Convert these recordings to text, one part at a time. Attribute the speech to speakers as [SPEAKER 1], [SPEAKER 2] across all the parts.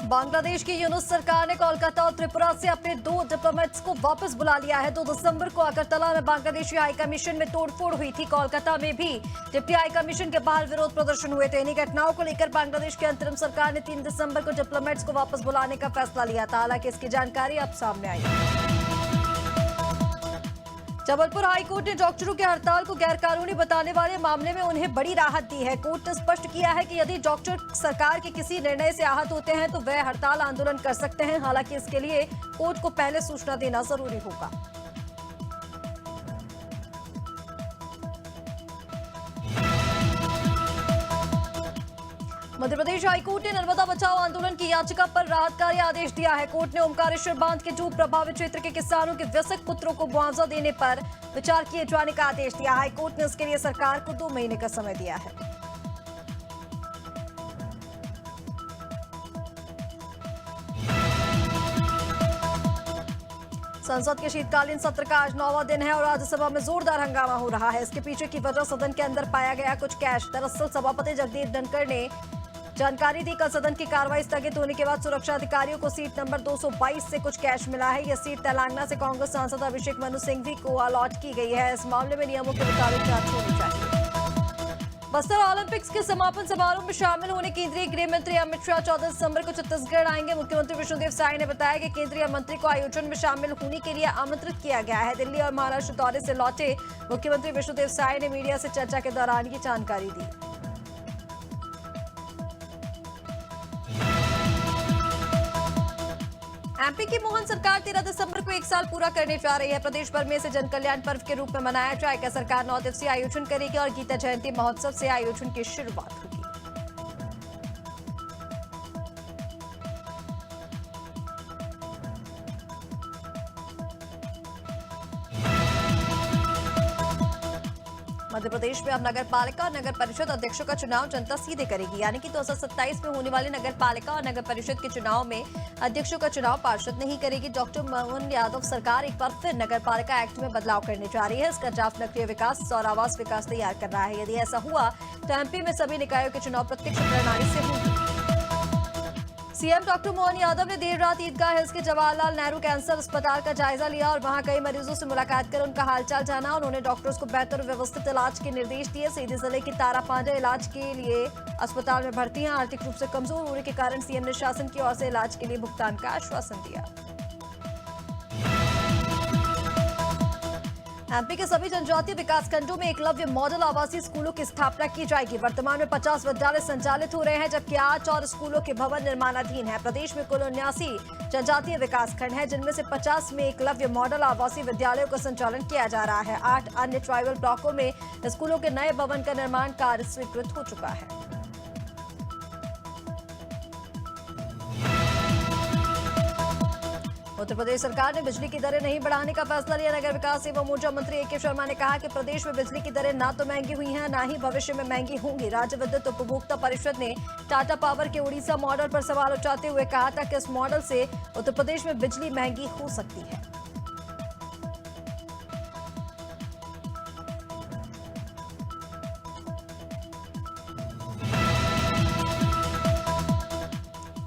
[SPEAKER 1] बांग्लादेश की यूनुस सरकार ने कोलकाता और त्रिपुरा से अपने 2 डिप्लोमेट्स को वापस बुला लिया है। 2 दिसंबर को अगरतला में बांग्लादेशी हाई कमीशन में तोड़फोड़ हुई थी। कोलकाता में भी डिप्टी हाई कमीशन के बाहर विरोध प्रदर्शन हुए थे। इन्हीं घटनाओं को लेकर बांग्लादेश की अंतरिम सरकार ने 3 दिसंबर को डिप्लोमेट्स को वापस बुलाने का फैसला लिया था। हालांकि इसकी जानकारी अब सामने आई है। जबलपुर हाईकोर्ट ने डॉक्टरों की हड़ताल को गैरकानूनी बताने वाले मामले में उन्हें बड़ी राहत दी है। कोर्ट ने स्पष्ट किया है कि यदि डॉक्टर सरकार के किसी निर्णय से आहत होते हैं तो वह हड़ताल आंदोलन कर सकते हैं। हालांकि इसके लिए कोर्ट को पहले सूचना देना जरूरी होगा। मध्य प्रदेश हाईकोर्ट ने नर्मदा बचाओ आंदोलन की याचिका पर राहतकारी आदेश दिया है। कोर्ट ने ओमकारेश्वर बांध के डूब प्रभावित क्षेत्र के किसानों के वयस्क पुत्रों को मुआवजा देने पर विचार किए जाने का आदेश दिया। हाईकोर्ट ने इसके लिए सरकार को 2 महीने का समय दिया है। संसद के शीतकालीन सत्र का आज 9वां दिन है और राज्यसभा में जोरदार हंगामा हो रहा है। इसके पीछे की वजह सदन के अंदर पाया गया कुछ कैश। दरअसल सभापति जगदीप धनखड़ ने जानकारी दी, कल सदन की कार्रवाई स्थगित होने के बाद सुरक्षा अधिकारियों को सीट नंबर 222 से कुछ कैश मिला है। यह सीट तेलंगाना से कांग्रेस सांसद अभिषेक मनु सिंघवी को अलॉट की गई है। इस मामले में नियमों के मुताबिक जांच होनी चाहिए। बस्तर ओलंपिक्स के समापन समारोह में शामिल होने केंद्रीय गृह मंत्री अमित शाह 14 दिसंबर को छत्तीसगढ़ आएंगे। मुख्यमंत्री विष्णुदेव साय ने बताया कि केंद्रीय मंत्री को आयोजन में शामिल होने के लिए आमंत्रित किया गया है। दिल्ली और महाराष्ट्र दौरे से लौटे मुख्यमंत्री विष्णुदेव साय ने मीडिया से चर्चा के दौरान ये जानकारी दी। एमपी की मोहन सरकार 13 दिसंबर को 1 साल पूरा करने जा रही है। प्रदेश भर में इसे जन कल्याण पर्व के रूप में मनाया जाएगा। सरकार 9 दिवसीय आयोजन करेगी और गीता जयंती महोत्सव से आयोजन की शुरुआत होगी। मध्य प्रदेश में अब नगर पालिका और नगर परिषद अध्यक्षों का चुनाव जनता सीधे करेगी। यानी कि 2027 में होने वाले नगर पालिका और नगर परिषद के चुनाव में अध्यक्षों का चुनाव पार्षद नहीं करेगी। डॉक्टर मोहन यादव सरकार एक बार फिर नगर पालिका एक्ट में बदलाव करने जा रही है। इसका ड्राफ्ट नगरीय विकास और आवास विकास तैयार कर रहा है। यदि ऐसा हुआ तो एमपी में सभी निकायों के चुनाव प्रत्यक्ष प्रणाली से होंगे। सीएम डॉक्टर मोहन यादव ने देर रात ईदगाह हिल्स के जवाहरलाल नेहरू कैंसर अस्पताल का जायजा लिया और वहां कई मरीजों से मुलाकात कर उनका हालचाल जाना। उन्होंने डॉक्टर्स को बेहतर व्यवस्थित इलाज के निर्देश दिए। सीधी जिले की तारा पांडे इलाज के लिए अस्पताल में भर्ती हैं। आर्थिक रूप से कमजोर होने के कारण सीएम ने शासन की ओर से इलाज के लिए भुगतान का आश्वासन दिया। एमपी के सभी जनजातीय विकासखंडों में एकलव्य मॉडल आवासीय स्कूलों की स्थापना की जाएगी। वर्तमान में 50 विद्यालय संचालित हो रहे हैं, जबकि 8 और स्कूलों के भवन निर्माणाधीन है। प्रदेश में कुल 79 जनजातीय विकासखंड हैं, जिनमें से 50 में एकलव्य मॉडल आवासीय विद्यालयों का संचालन किया जा रहा है। 8 अन्य ट्राइबल ब्लॉकों में स्कूलों के नए भवन का निर्माण कार्य स्वीकृत हो चुका है। उत्तर प्रदेश सरकार ने बिजली की दरें नहीं बढ़ाने का फैसला लिया। नगर विकास एवं ऊर्जा मंत्री ए.के. शर्मा ने कहा कि प्रदेश में बिजली की दरें ना तो महंगी हुई हैं, ना ही भविष्य में महंगी होंगी। राज्य विद्युत उपभोक्ता परिषद ने टाटा पावर के उड़ीसा मॉडल पर सवाल उठाते हुए कहा था कि इस मॉडल से उत्तर प्रदेश में बिजली महंगी हो सकती है।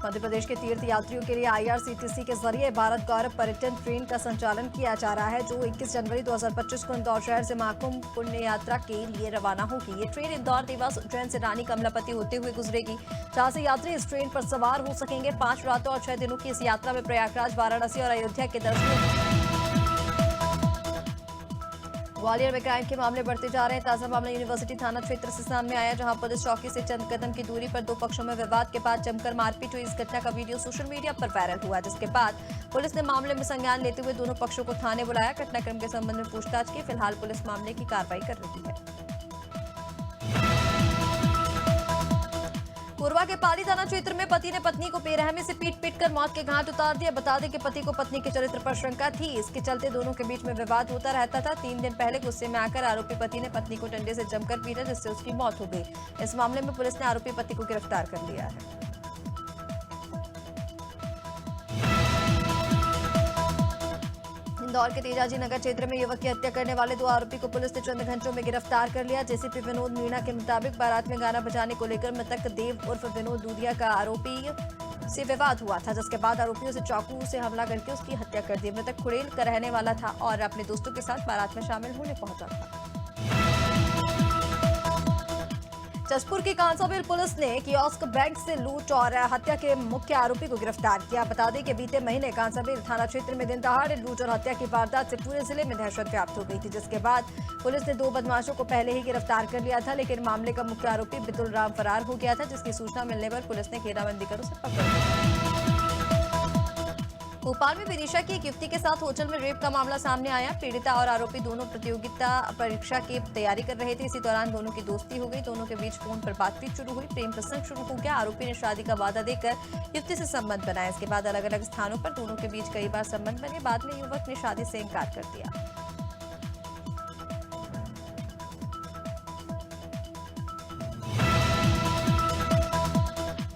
[SPEAKER 1] मध्य प्रदेश के तीर्थ यात्रियों के लिए आईआरसीटीसी के जरिए भारत गौरव पर्यटन ट्रेन का संचालन किया जा रहा है, जो 21 जनवरी 2025 को इंदौर शहर से महाकुंभ पुण्य यात्रा के लिए रवाना होगी। ये ट्रेन इंदौर, देवास, उज्जैन से रानी कमलापति होते हुए गुजरेगी, जहां से यात्री इस ट्रेन पर सवार हो सकेंगे। 5 रातों और 6 दिनों की इस यात्रा में प्रयागराज, वाराणसी और अयोध्या के दर्शन। ग्वालियर में क्राइम के मामले बढ़ते जा रहे हैं। ताजा मामला यूनिवर्सिटी थाना क्षेत्र से सामने आया, जहां पुलिस चौकी से चंद कदम की दूरी पर 2 पक्षों में विवाद के बाद जमकर मारपीट हुई। इस घटना का वीडियो सोशल मीडिया पर वायरल हुआ, जिसके बाद पुलिस ने मामले में संज्ञान लेते हुए दोनों पक्षों को थाने बुलाया। घटनाक्रम के संबंध में पूछताछ की। फिलहाल पुलिस मामले की कार्रवाई कर रही है। कोरबा के पाली थाना क्षेत्र में पति ने पत्नी को बेरहमी से पीट कर मौत के घाट उतार दिया। बता दें कि पति को पत्नी के चरित्र पर शंका थी। इसके चलते दोनों के बीच में विवाद होता रहता था। 3 दिन पहले गुस्से में आकर आरोपी पति ने पत्नी को डंडे से जमकर पीटा, जिससे उसकी मौत हो गई। इस मामले में पुलिस ने आरोपी पति को गिरफ्तार कर लिया है। इंदौर के तेजाजी नगर क्षेत्र में युवक की हत्या करने वाले 2 आरोपी को पुलिस ने चंद घंटों में गिरफ्तार कर लिया। जेसीपी विनोद मीणा के मुताबिक बारात में गाना बजाने को लेकर मृतक देव उर्फ विनोद दूधिया का आरोपी से विवाद हुआ था, जिसके बाद आरोपियों से चाकू से हमला करके उसकी हत्या कर दी। मृतक खुड़ेल का रहने वाला था और अपने दोस्तों के साथ बारात में शामिल होने पहुंचा था। जसपुर की कांसाबेल पुलिस ने कियोस्क बैंक से लूट और हत्या के मुख्य आरोपी को गिरफ्तार किया। बता दें कि बीते महीने कांसाबेल थाना क्षेत्र में दिन दहाड़े लूट और हत्या की वारदात से पूरे जिले में दहशत व्याप्त हो गई थी, जिसके बाद पुलिस ने 2 बदमाशों को पहले ही गिरफ्तार कर लिया था, लेकिन मामले का मुख्य आरोपी बितुल राम फरार हो गया था, जिसकी सूचना मिलने पर पुलिस ने घेराबंदी कर उसे पकड़ लिया। भोपाल में विदिशा की एक युवती के साथ होटल में रेप का मामला सामने आया। पीड़िता और आरोपी दोनों प्रतियोगिता परीक्षा की तैयारी कर रहे थे। इसी दौरान दोनों की दोस्ती हो गई। दोनों के बीच फोन पर बातचीत शुरू हुई। प्रेम प्रसंग शुरू हो गया। आरोपी ने शादी का वादा देकर युवती से संबंध बनाया। इसके बाद अलग अलग स्थानों पर दोनों के बीच कई बार संबंध बने। बाद में युवक ने शादी से इनकार कर दिया।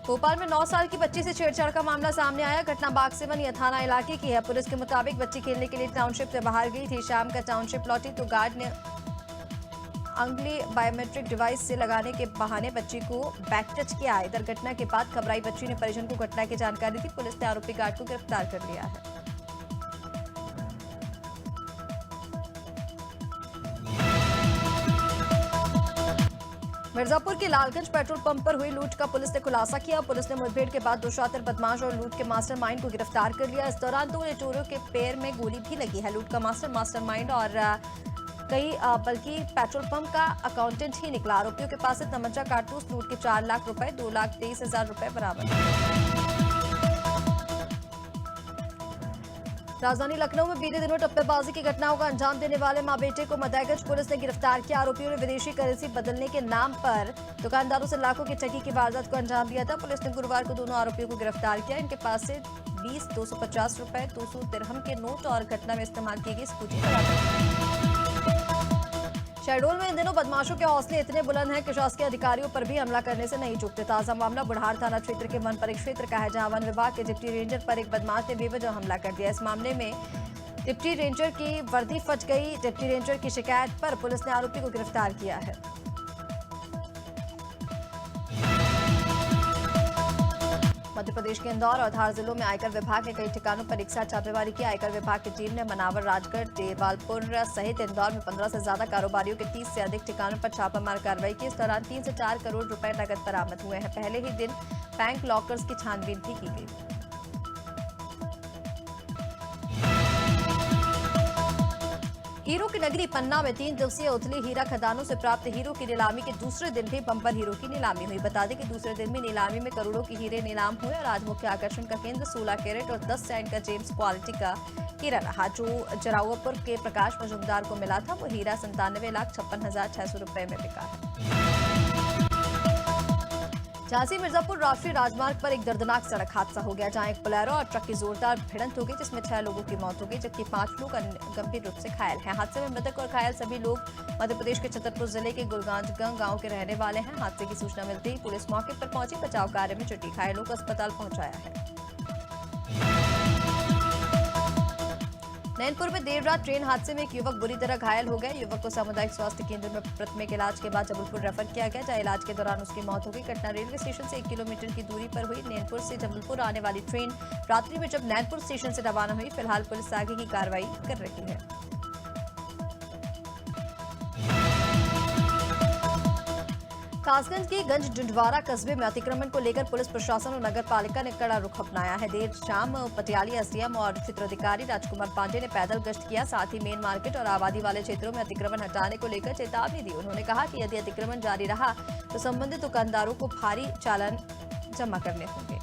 [SPEAKER 1] भोपाल में 9 साल की बच्ची से छेड़छाड़ का मामला सामने आया। घटना बागसेवन थाना इलाके की है। पुलिस के मुताबिक बच्ची खेलने के लिए टाउनशिप से बाहर गई थी। शाम का टाउनशिप लौटी तो गार्ड ने अंगुली बायोमेट्रिक डिवाइस से लगाने के बहाने बच्ची को बैक टच किया। इधर घटना के बाद घबराई बच्ची ने परिजन को घटना की जानकारी दी। पुलिस ने आरोपी गार्ड को गिरफ्तार कर लिया है। मिर्जापुर के लालगंज पेट्रोल पंप पर हुई लूट का पुलिस ने खुलासा किया। पुलिस ने मुठभेड़ के बाद 2 शातिर बदमाश और लूट के मास्टरमाइंड को गिरफ्तार कर लिया। इस दौरान 2 चोरों के पैर में गोली भी लगी है। लूट का मास्टरमाइंड और बल्कि पेट्रोल पंप का अकाउंटेंट ही निकला। आरोपियों के पास से तमंचा, कारतूस, लूट के 4 लाख रुपए, 2,23,000 रुपए बरामद। राजधानी लखनऊ में बीते दिनों टप्पेबाजी की घटनाओं का अंजाम देने वाले मां बेटे को मदाईगंज पुलिस ने गिरफ्तार किया। आरोपियों ने विदेशी करेंसी बदलने के नाम पर दुकानदारों से लाखों की ठगी की वारदात को अंजाम दिया था। पुलिस ने गुरुवार को दोनों आरोपियों को गिरफ्तार किया। इनके पास से 250 रुपए, 200 दिरहम के नोट और घटना में इस्तेमाल की गई स्कूटी बरामद। शहडोल में इन दिनों बदमाशों के हौसले इतने बुलंद हैं कि शासकीय अधिकारियों पर भी हमला करने से नहीं चूकते। ताजा मामला बुढ़ार थाना क्षेत्र के वन परिक्षेत्र का है, जहां वन विभाग के डिप्टी रेंजर पर एक बदमाश ने बेवजह हमला कर दिया। इस मामले में डिप्टी रेंजर की वर्दी फट गई। डिप्टी रेंजर की शिकायत पर पुलिस ने आरोपी को गिरफ्तार किया है। मध्य प्रदेश के इंदौर और धार जिलों में आयकर विभाग ने कई ठिकानों पर एक साथ छापेमारी की। आयकर विभाग की टीम ने मनावर, राजगढ़, देवालपुर सहित इंदौर में 15 से ज्यादा कारोबारियों के 30 से अधिक ठिकानों पर छापामार कार्रवाई की। इस दौरान 3 से 4 करोड़ रुपए नकद बरामद हुए हैं। पहले ही दिन बैंक लॉकर्स की छानबीन भी की गई। हीरो की नगरी पन्ना में 3 दिवसीय उथली हीरा खदानों से प्राप्त हीरो की नीलामी के दूसरे दिन भी बम्पर हीरो की नीलामी हुई। बता दें कि दूसरे दिन भी नीलामी में करोड़ों की हीरे नीलाम हुए और आज मुख्य आकर्षण का केंद्र 16 कैरेट और 10 कैरेट का जेम्स क्वालिटी का हीरा रहा। जो जराउपुर के प्रकाश मजुमदार को मिला था, वो हीरा 97,56,600 रुपए में बिका है। झांसी मिर्जापुर राष्ट्रीय राजमार्ग पर एक दर्दनाक सड़क हादसा हो गया, जहां एक बोलेरो और ट्रक की जोरदार भिड़ंत हो गई, जिसमें 6 लोगों की मौत हो गई, जबकि 5 लोग गंभीर रूप से घायल हैं। हादसे में मृतक और घायल सभी लोग मध्य प्रदेश के छतरपुर जिले के गुलगांजगंज गांव के रहने वाले हैं। हादसे की सूचना मिलते ही पुलिस मौके पर पहुंची, बचाव कार्य में जुटी, घायलों को अस्पताल पहुंचाया है। नैनपुर में देर रात ट्रेन हादसे में एक युवक बुरी तरह घायल हो गया। युवक को सामुदायिक स्वास्थ्य केंद्र में प्राथमिक इलाज के बाद जबलपुर रेफर किया गया, जहां इलाज के दौरान उसकी मौत हो गई। घटना रेलवे स्टेशन से 1 किलोमीटर की दूरी पर हुई। नैनपुर से जबलपुर आने वाली ट्रेन रात्रि में जब नैनपुर स्टेशन से रवाना हुई। फिलहाल पुलिस आगे की कार्रवाई कर रही है। कासगंज के गंज डुंडवारा कस्बे में अतिक्रमण को लेकर पुलिस प्रशासन और नगर पालिका ने कड़ा रुख अपनाया है। देर शाम पटियाली एसडीएम और क्षेत्राधिकारी राजकुमार पांडे ने पैदल गश्त किया। साथ ही मेन मार्केट और आबादी वाले क्षेत्रों में अतिक्रमण हटाने को लेकर चेतावनी दी। उन्होंने कहा कि यदि अतिक्रमण जारी रहा तो संबंधित दुकानदारों को भारी चालान जमा करने होंगे।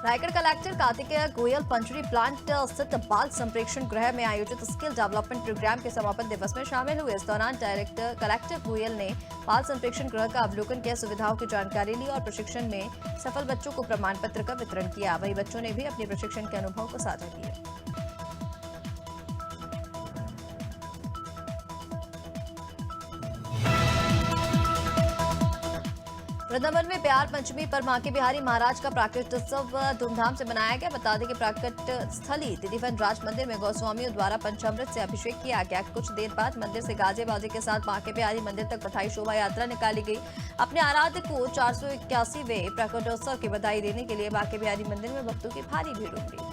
[SPEAKER 1] रायगढ़ कलेक्टर कार्तिकेय गोयल पंचरी प्लांट स्थित बाल संप्रेक्षण गृह में आयोजित स्किल डेवलपमेंट प्रोग्राम के समापन दिवस में शामिल हुए। इस दौरान कलेक्टर गोयल ने बाल संप्रेक्षण गृह का अवलोकन किया, सुविधाओं की जानकारी ली और प्रशिक्षण में सफल बच्चों को प्रमाण पत्र का वितरण किया। वहीं बच्चों ने भी अपने प्रशिक्षण के अनुभव को साझा किया। वृंदावन में प्यार पंचमी पर बांके बिहारी महाराज का प्राकट उत्सव धूमधाम से मनाया गया। बता दें कि प्राकट स्थली तिथिवन राज मंदिर में गोस्वामियों द्वारा पंचामृत से अभिषेक किया गया। कुछ देर बाद मंदिर से गाजे बाजे के साथ बांके बिहारी मंदिर तक बधाई शोभा यात्रा निकाली गई। अपने आराध्य को 481वें प्राकटोत्सव की बधाई देने के लिए बांके बिहारी मंदिर में भक्तों की भारी भीड़ उमड़ी।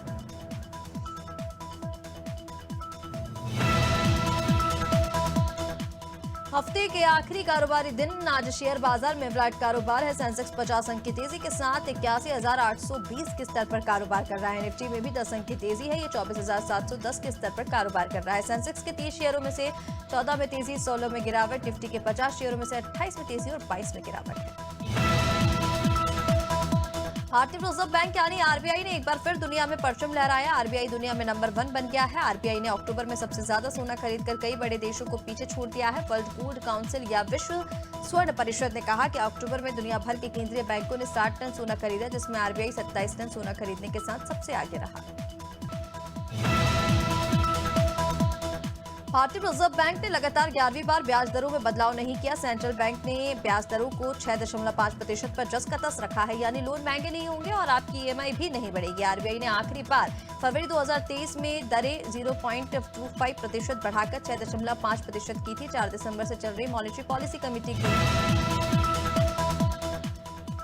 [SPEAKER 1] हफ्ते के आखिरी कारोबारी दिन आज शेयर बाजार में फ्लैट कारोबार है। सेंसेक्स 50 अंक की तेजी के साथ 81,820 के स्तर पर कारोबार कर रहा है। निफ्टी में भी 10 अंक की तेजी है, ये 24,710 के स्तर पर कारोबार कर रहा है। सेंसेक्स के 30 शेयरों में से 14 में तेजी, 16 में गिरावट। निफ्टी के 50 शेयरों में से 28 में तेजी और 22 में गिरावट है। भारतीय रिजर्व बैंक यानी आरबीआई ने एक बार फिर दुनिया में परचम लहराया। आरबीआई दुनिया में नंबर 1 बन गया है। आरबीआई ने अक्टूबर में सबसे ज्यादा सोना खरीदकर कई बड़े देशों को पीछे छोड़ दिया है। वर्ल्ड गोल्ड काउंसिल या विश्व स्वर्ण परिषद ने कहा कि अक्टूबर में दुनिया भर के केंद्रीय बैंकों ने 60 टन सोना खरीदा, जिसमें आरबीआई 27 टन सोना खरीदने के साथ सबसे आगे रहा। भारतीय रिजर्व बैंक ने लगातार 11वीं बार ब्याज दरों में बदलाव नहीं किया। सेंट्रल बैंक ने ब्याज दरों को 6.5% पर जस का तस रखा है, यानी लोन महंगे नहीं होंगे और आपकी ईएमआई भी नहीं बढ़ेगी। आरबीआई ने आखिरी बार फरवरी 2023 में दरें 0.25% बढ़ाकर 6.5% की थी। 4 दिसंबर से चल रही मॉनेटरी पॉलिसी कमेटी की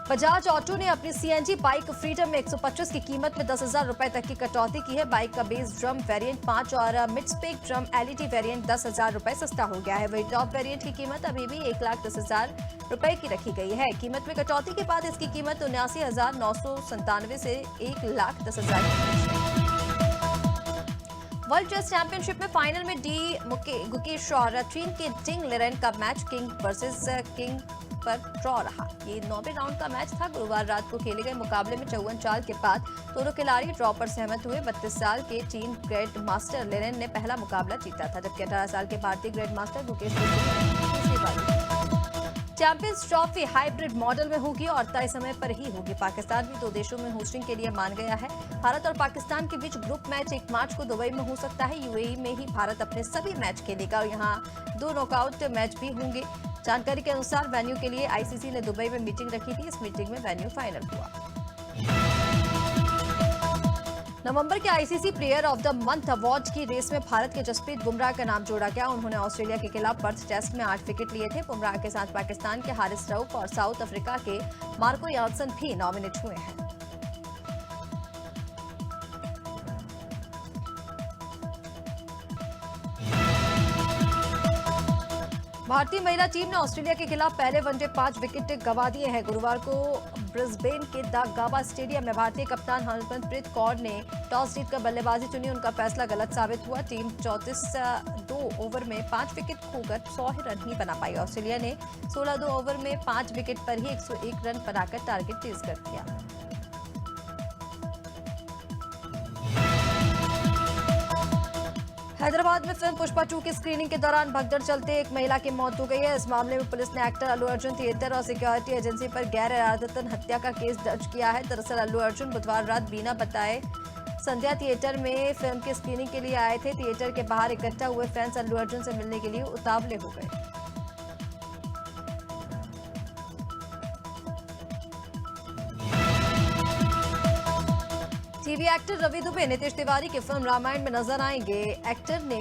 [SPEAKER 1] बजाज ऑटो ने अपनी सीएनजी बाइक फ्रीडम में 125 की कीमत में 10,000 रुपए तक की कटौती की है। बाइक का बेस ड्रम वेरिएंट 5 और mid spec drum LED variant 10,000 रुपए सस्ता हो गया है। वही टॉप वेरिएंट की कीमत अभी भी 1,10,000 रुपए की रखी गई है। कीमत में कटौती के बाद इसकी कीमत 79,997 से 1,10,000 वर्ल्ड चेस चैंपियनशिप में फाइनल में गुकेश और चीन के टिंग लेरेन का मैच किंग वर्सेस किंग पर ड्रॉ रहा। ये 9वें राउंड का मैच था। गुरुवार रात को खेले गए मुकाबले में 54 चाल के बाद दोनों खिलाड़ी ड्रॉ पर सहमत हुए। 32 साल के चीन ग्रैंड मास्टर लेरेन ने पहला मुकाबला जीता था, जबकि 18 साल के भारतीय ग्रैंड मास्टर गुकेश तीसरी बार। चैंपियंस ट्रॉफी हाइब्रिड मॉडल में होगी और तय समय पर ही होगी। पाकिस्तान भी 2 देशों में होस्टिंग के लिए मान गया है। भारत और पाकिस्तान के बीच ग्रुप मैच 1 मार्च को दुबई में हो सकता है। यूएई में ही भारत अपने सभी मैच खेलेगा और यहाँ 2 नॉकआउट मैच भी होंगे। जानकारी के अनुसार वेन्यू के लिए आईसीसी ने दुबई में मीटिंग रखी थी। इस मीटिंग में वेन्यू फाइनल हुआ। नवंबर के ICC player of the month award की रेस में भारत के जसप्रीत बुमराह का नाम जोड़ा गया। उन्होंने ऑस्ट्रेलिया के खिलाफ पर्थ टेस्ट में 8 विकेट लिए थे। बुमराह के साथ पाकिस्तान के हारिस रऊफ और साउथ अफ्रीका के मार्को यानसन भी नॉमिनेट हुए हैं। भारतीय महिला टीम ने ऑस्ट्रेलिया के खिलाफ पहले वनडे 5 विकेट गंवा दिए हैं। गुरुवार को ब्रिस्बेन के द गावा स्टेडियम में भारतीय कप्तान हरमनप्रीत कौर ने टॉस जीतकर बल्लेबाजी चुनी। उनका फैसला गलत साबित हुआ। टीम 34 ओवर में 5 विकेट खोकर 100 रन ही बना पाई। ऑस्ट्रेलिया ने 16 ओवर में 5 विकेट पर ही 101 रन बनाकर टारगेट तेज कर दिया। हैदराबाद में फिल्म पुष्पा 2 की स्क्रीनिंग के दौरान भगदड़ चलते एक महिला की मौत हो गई है। इस मामले में पुलिस ने एक्टर अल्लू अर्जुन थिएटर और सिक्योरिटी एजेंसी पर गैर इरादतन हत्या का केस दर्ज किया है। दरअसल अल्लू अर्जुन बुधवार रात बिना बताए संध्या थिएटर में फिल्म की स्क्रीनिंग के लिए आए थे। थिएटर के बाहर इकट्ठा हुए फैंस अल्लू अर्जुन से मिलने के लिए उतावले हो गए। टीवी एक्टर रवि दुबे नीतीश तिवारी की फिल्म रामायण में नजर आएंगे। एक्टर ने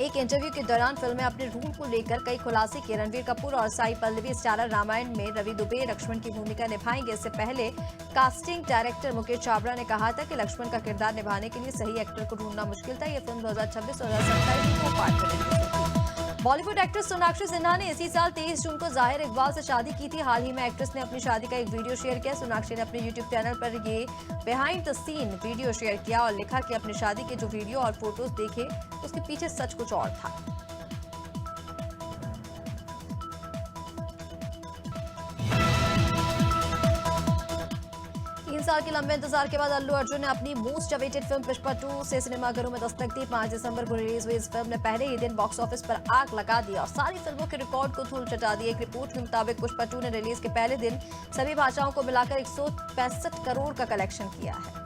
[SPEAKER 1] एक इंटरव्यू के दौरान फिल्म में अपने रोल को लेकर कई खुलासे किए। रणवीर कपूर और साई पल्लवी स्टारर रामायण में रवि दुबे लक्ष्मण की भूमिका निभाएंगे। इससे पहले कास्टिंग डायरेक्टर मुकेश चावड़ा ने कहा था कि लक्ष्मण का किरदार निभाने के लिए सही एक्टर को ढूंढना मुश्किल था। यह फिल्म 2026 और 2027 में 2 पार्ट में रिलीज होगी। बॉलीवुड एक्ट्रेस सोनाक्षी सिन्हा ने इसी साल 23 जून को जाहिर इकबाल से शादी की थी। हाल ही में एक्ट्रेस ने अपनी शादी का एक वीडियो शेयर किया। सोनाक्षी ने अपने यूट्यूब चैनल पर ये behind the scene video share किया और लिखा कि अपनी शादी के जो वीडियो और फोटोज देखे उसके पीछे सच कुछ और था। 3 साल के लंबे इंतजार के बाद अल्लू अर्जुन ने अपनी मोस्ट अवेटेड फिल्म पुष्पा 2 से सिनेमाघरों में दस्तक दी। 5 दिसंबर को रिलीज हुई इस फिल्म ने पहले ही दिन बॉक्स ऑफिस पर आग लगा दिया और सारी फिल्मों के रिकॉर्ड को धूल चटा दी। एक रिपोर्ट के मुताबिक पुष्पा 2 ने रिलीज के पहले दिन सभी भाषाओं को मिलाकर 165 करोड़ का कलेक्शन किया है।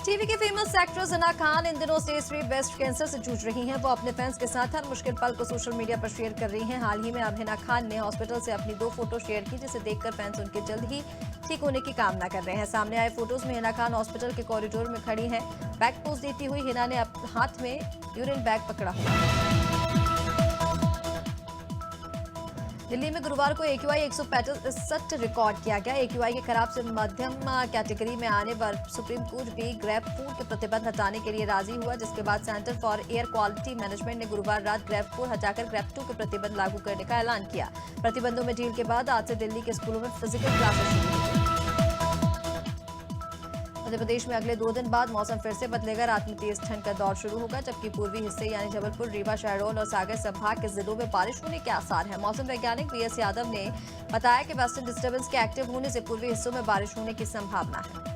[SPEAKER 1] टीवी के famous famous actress Hina Khan इन दिनों स्टेज 3 ब्रेस्ट कैंसर से जूझ रही हैं। वो अपने फैंस के साथ हर मुश्किल पल को सोशल मीडिया पर शेयर कर रही हैं। हाल ही में अब हिना खान ने हॉस्पिटल से अपनी 2 फोटो शेयर की, जिसे देखकर फैंस उनके जल्द ही ठीक होने की कामना कर रहे हैं। सामने आए फोटोज में हिना खान हॉस्पिटल के कॉरिडोर में खड़ी हैं। बैक पोज देती हुई हिना ने हाथ में यूरिन बैग पकड़ा हुआ। दिल्ली में गुरुवार को AQI 165 रिकॉर्ड किया गया। AQI के खराब से मध्यम कैटेगरी में आने पर सुप्रीम कोर्ट भी ग्रैब फूड के प्रतिबंध हटाने के लिए राजी हुआ, जिसके बाद centre for air quality management ने गुरुवार रात ग्रैब 4 हटाकर ग्रैब 2 के प्रतिबंध लागू करने का ऐलान किया। प्रतिबंधों में ढील के बाद आज से दिल्ली के स्कूलों में फिजिकल क्लासेस शुरू हुई। मध्य प्रदेश में अगले 2 दिन बाद मौसम फिर से बदलेगा। रात में तेज ठंड का दौर शुरू होगा, जबकि पूर्वी हिस्से यानी जबलपुर, रीवा, शहडोल और सागर संभाग के जिलों में बारिश होने के आसार हैं। मौसम वैज्ञानिक BS यादव ने बताया कि वेस्टर्न डिस्टर्बेंस के एक्टिव होने से पूर्वी हिस्सों में बारिश होने की संभावना है।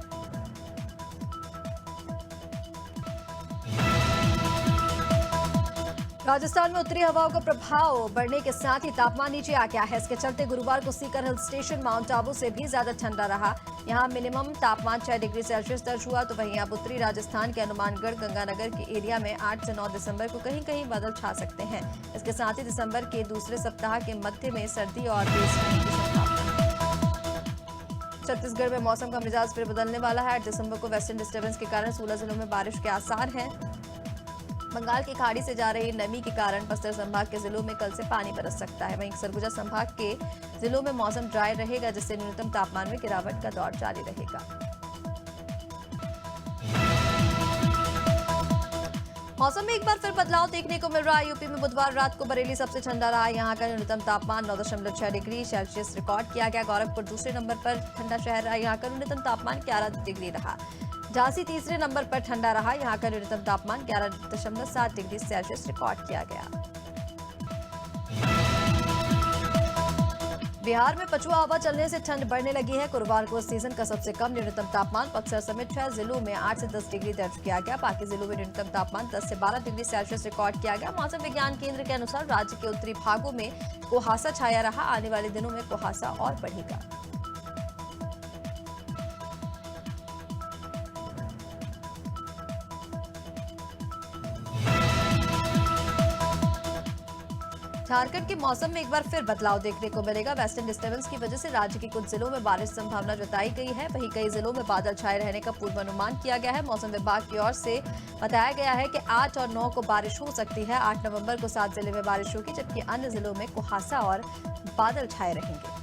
[SPEAKER 1] राजस्थान में उत्तरी हवाओं का प्रभाव बढ़ने के साथ ही तापमान नीचे आ गया है। इसके चलते गुरुवार को Sikar hill station mount Abu से भी ज्यादा ठंडा रहा। यहां मिनिमम तापमान 6 डिग्री सेल्सियस दर्ज हुआ, तो वहीं अब उत्तरी राजस्थान के हनुमानगढ़, गंगानगर के एरिया में 8 से 9 दिसंबर को कहीं कहीं बादल छा सकते हैं। इसके साथ ही दिसंबर के दूसरे सप्ताह के मध्य में सर्दी और तेज होने की संभावना। छत्तीसगढ़ में मौसम का मिजाज फिर बदलने वाला है। 8 दिसंबर को वेस्टर्न डिस्टर्बेंस के कारण 16 जिलों में बारिश के आसार हैं। बंगाल की खाड़ी से जा रही नमी के कारण बस्तर संभाग के जिलों में कल से पानी बरस सकता है। वहीं सरगुजा संभाग के जिलों में मौसम ड्राई रहेगा, जिससे न्यूनतम तापमान में गिरावट का दौर जारी रहेगा। मौसम में एक बार फिर बदलाव देखने को मिल रहा है। यूपी में बुधवार रात को बरेली सबसे ठंडा रहा। यहाँ का न्यूनतम तापमान 9.6 डिग्री सेल्सियस रिकॉर्ड किया गया। गोरखपुर दूसरे नंबर पर ठंडा शहर रहा। यहाँ का न्यूनतम तापमान 11 डिग्री रहा। झांसी तीसरे नंबर पर ठंडा रहा। यहाँ का न्यूनतम तापमान 11.7 डिग्री सेल्सियस रिकॉर्ड किया गया। बिहार में पछुआ हवा चलने से ठंड बढ़ने लगी है। गुरुवार को इस सीजन का सबसे कम न्यूनतम तापमान बक्सर समेत 6 जिलों में 8 से 10 डिग्री दर्ज किया गया। बाकी जिलों में न्यूनतम तापमान 10 से 12 डिग्री सेल्सियस रिकॉर्ड किया गया। मौसम विज्ञान केंद्र के अनुसार राज्य के उत्तरी भागों में कुहासा छाया रहा। आने वाले दिनों में कुहासा और बढ़ेगा। झारखंड के मौसम में एक बार फिर बदलाव देखने को मिलेगा। वेस्टर्न डिस्टर्बेंस की वजह से राज्य के कुछ जिलों में बारिश संभावना जताई गई है। वहीं कई जिलों में बादल छाए रहने का पूर्वानुमान किया गया है। मौसम विभाग की ओर से बताया गया है कि 8 और 9 को बारिश हो सकती है। 8 नवंबर को 7 जिले में बारिश होगी, जबकि अन्य जिलों में कुहासा और बादल छाए रहेंगे।